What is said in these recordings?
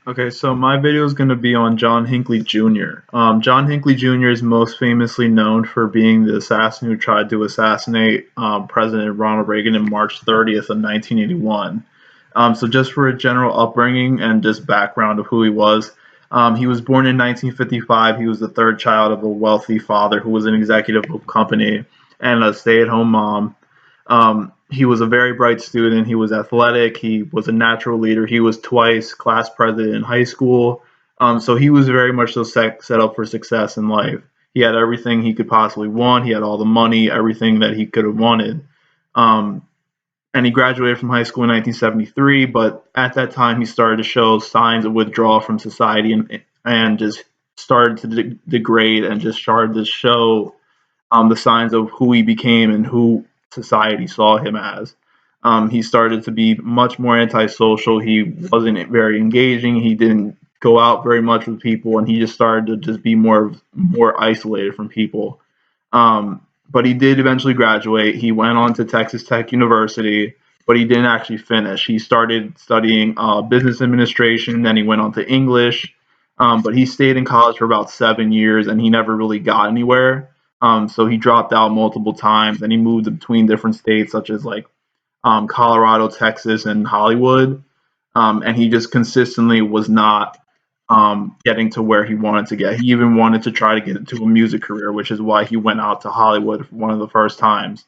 Okay, so my video is going to be on John Hinckley Jr. John Hinckley Jr. is most famously known for being the assassin who tried to assassinate President Ronald Reagan in March 30th of 1981. So just for a general upbringing and just background of who he was born in 1955. He was the third child of a wealthy father who was an executive of a company and a stay-at-home mom. He was a very bright student. He was athletic. He was a natural leader. He was twice class president in high school. So he was very much so set up for success in life. He had everything he could possibly want. He had all the money, everything that he could have wanted. Um, and he graduated from high school in 1973. But at that time, he started to show signs of withdrawal from society and just started to degrade and just started to show the signs of who he became and who society saw him as. He started to be much more antisocial. He wasn't very engaging. He didn't go out very much with people, and he just started to just be more isolated from people. But he did eventually graduate. He went on to Texas Tech University, but he didn't actually finish. He started studying business administration, then he went on to English. But he stayed in college for about 7 years, and he never really got anywhere. So he dropped out multiple times, and he moved between different states, such as like Colorado, Texas, and Hollywood. And he just consistently was not getting to where he wanted to get. He even wanted to try to get into a music career, which is why he went out to Hollywood one of the first times.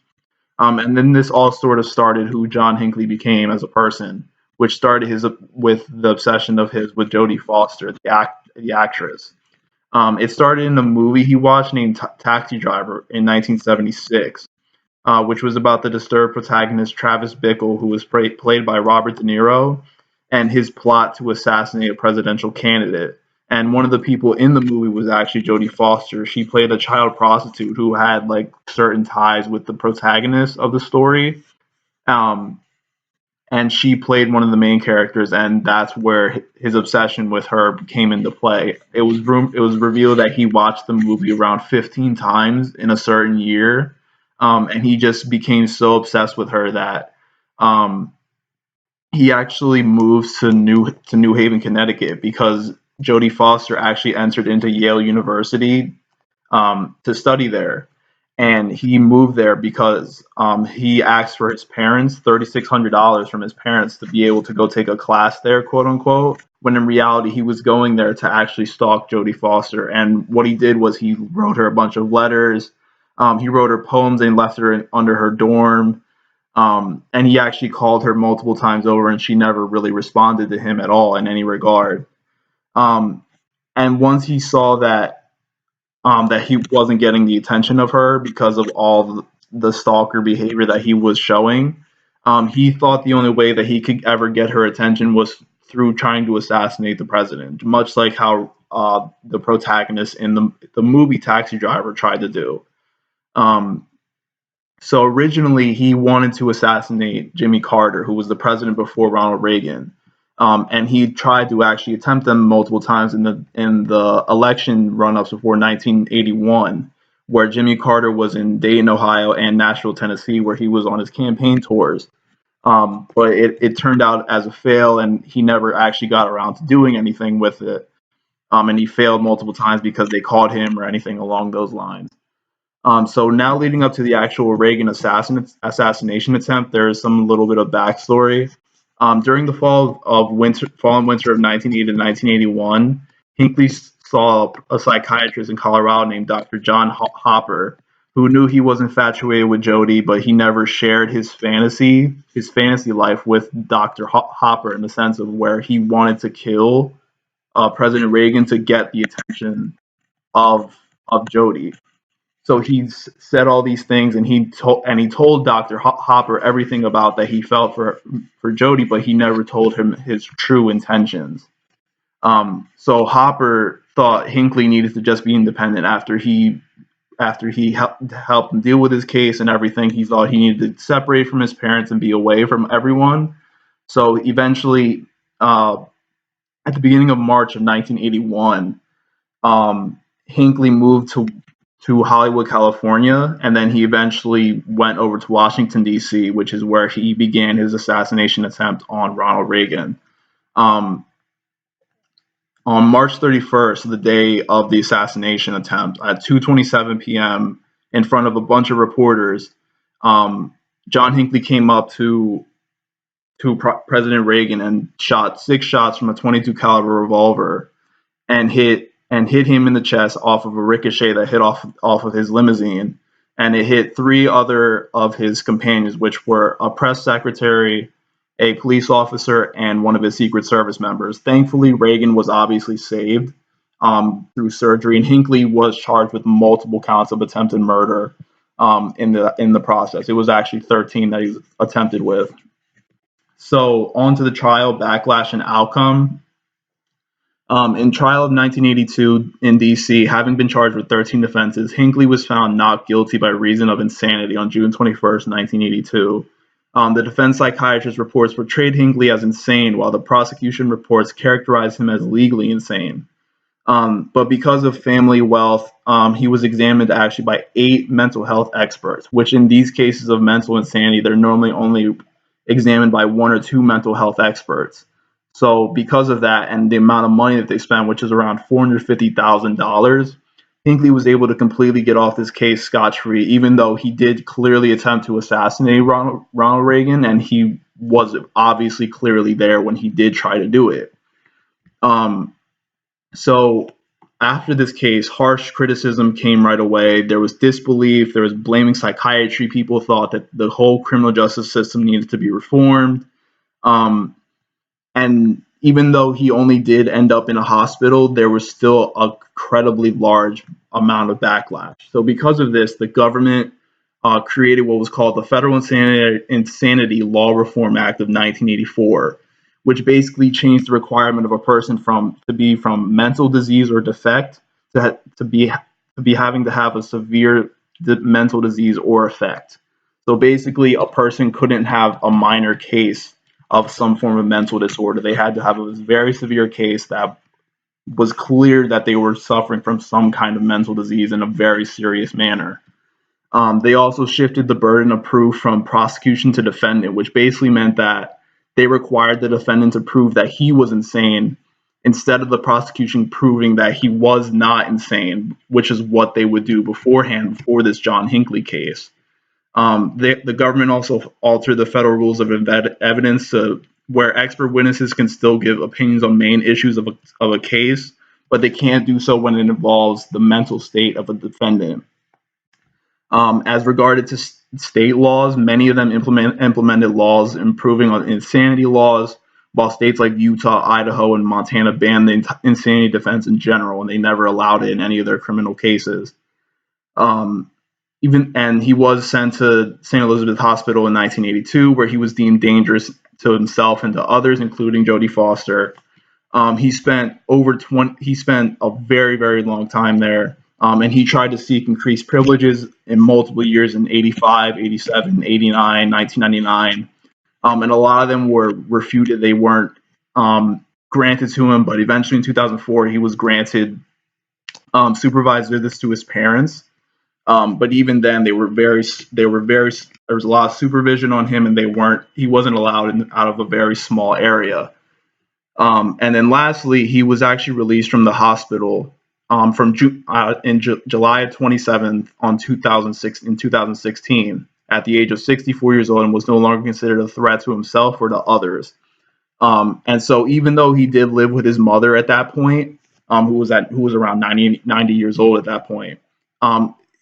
And then this all sort of started who John Hinckley became as a person, which started his with the obsession of his with Jodie Foster, the actress. It started in a movie he watched named Taxi Driver in 1976, which was about the disturbed protagonist Travis Bickle, who was played by Robert De Niro, and his plot to assassinate a presidential candidate. And one of the people in the movie was actually Jodie Foster. She played a child prostitute who had like certain ties with the protagonist of the story. Um, and she played one of the main characters, and that's where his obsession with her came into play. It was revealed that he watched the movie around 15 times in a certain year, and he just became so obsessed with her that um, he actually moved to New Haven, Connecticut, because Jodie Foster actually entered into Yale University to study there. And he moved there because he asked for his parents $3,600 from his parents to be able to go take a class there, quote unquote. When in reality, he was going there to actually stalk Jodie Foster. And what he did was he wrote her a bunch of letters. He wrote her poems and left her under her dorm. And he actually called her multiple times over, and she never really responded to him at all in any regard. Um, and once he saw that he wasn't getting the attention of her because of all the stalker behavior that he was showing. He thought the only way that he could ever get her attention was through trying to assassinate the president, much like how the protagonist in the movie Taxi Driver tried to do. Um, so originally, he wanted to assassinate Jimmy Carter, who was the president before Ronald Reagan, and he tried to actually attempt them multiple times in the election run-ups before 1981, where Jimmy Carter was in Dayton, Ohio, and Nashville, Tennessee, where he was on his campaign tours. But it turned out as a fail, and he never actually got around to doing anything with it. And he failed multiple times because they caught him or anything along those lines. So now leading up to the actual Reagan assassination attempt, there is some little bit of backstory. During the fall and winter of 1980 to 1981, Hinckley saw a psychiatrist in Colorado named Dr. John Hopper, who knew he was infatuated with Jody, but he never shared his fantasy life with Dr. Hopper in the sense of where he wanted to kill President Reagan to get the attention of Jody. So he said all these things, and he told Doctor Hopper everything about that he felt for Jody, but he never told him his true intentions. So Hopper thought Hinckley needed to just be independent after he helped him deal with his case and everything. He thought he needed to separate from his parents and be away from everyone. So eventually, at the beginning of March of 1981, Hinckley moved to Hollywood, California, and then he eventually went over to Washington, D.C., which is where he began his assassination attempt on Ronald Reagan. Um, On March 31st, the day of the assassination attempt, at 2:27 p.m., in front of a bunch of reporters, um, John Hinckley came up to President Reagan and shot 6 shots from a 22 caliber revolver and hit him in the chest off of a ricochet that hit off of his limousine, and it hit 3 other of his companions, which were a press secretary, a police officer, and one of his Secret Service members. Thankfully, Reagan was obviously saved through surgery, and Hinckley was charged with multiple counts of attempted murder in the process. It was actually 13 that he was attempted with. So on to the trial, backlash, and outcome. In trial of 1982 in D.C., having been charged with 13 offenses, Hinckley was found not guilty by reason of insanity on June 21st, 1982. The defense psychiatrist reports portrayed Hinckley as insane, while the prosecution reports characterized him as legally insane. But because of family wealth, he was examined actually by 8 mental health experts, which in these cases of mental insanity, they're normally only examined by 1 or 2 mental health experts. So because of that and the amount of money that they spent, which is around $450,000, Hinckley was able to completely get off this case scot-free, even though he did clearly attempt to assassinate Ronald Reagan, and he was obviously clearly there when he did try to do it. So after this case, harsh criticism came right away. There was disbelief. There was blaming psychiatry. People thought that the whole criminal justice system needed to be reformed. And even though he only did end up in a hospital, there was still a incredibly large amount of backlash. So because of this, the government created what was called the Federal Insanity Law Reform Act of 1984, which basically changed the requirement of a person to be from mental disease or defect to be having to have a severe mental disease or effect. So basically, a person couldn't have a minor case of some form of mental disorder. They had to have a very severe case that was clear that they were suffering from some kind of mental disease in a very serious manner. They also shifted the burden of proof from prosecution to defendant, which basically meant that they required the defendant to prove that he was insane instead of the prosecution proving that he was not insane, which is what they would do beforehand before this John Hinckley case. The government also altered the federal rules of evidence to where expert witnesses can still give opinions on main issues of a case, but they can't do so when it involves the mental state of a defendant. As regarded to state laws, many of them implemented laws improving on insanity laws, while states like Utah, Idaho, and Montana banned the insanity defense in general, and they never allowed it in any of their criminal cases. And he was sent to St. Elizabeth Hospital in 1982, where he was deemed dangerous to himself and to others, including Jodie Foster. He spent a very, very long time there, and he tried to seek increased privileges in multiple years in 85, 87, 89, 1999, and a lot of them were refuted. They weren't granted to him, but eventually in 2004, he was granted supervised visits to his parents. But even then, there was a lot of supervision on him, and he wasn't allowed out of a very small area. And then lastly, he was actually released from the hospital July 27th in 2016 at the age of 64 years old, and was no longer considered a threat to himself or to others. And so even though he did live with his mother at that point, who was around 90 years old at that point,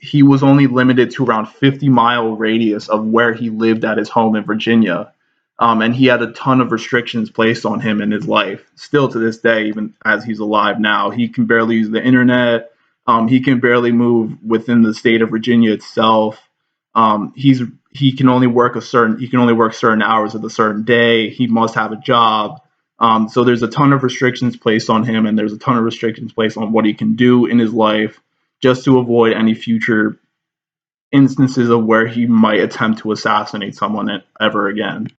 he was only limited to around 50-mile radius of where he lived at his home in Virginia. And he had a ton of restrictions placed on him in his life. Still to this day, even as he's alive now, he can barely use the internet. He can barely move within the state of Virginia itself. He can only work certain hours of a certain day. He must have a job. So there's a ton of restrictions placed on him, and there's a ton of restrictions placed on what he can do in his life, just to avoid any future instances of where he might attempt to assassinate someone ever again.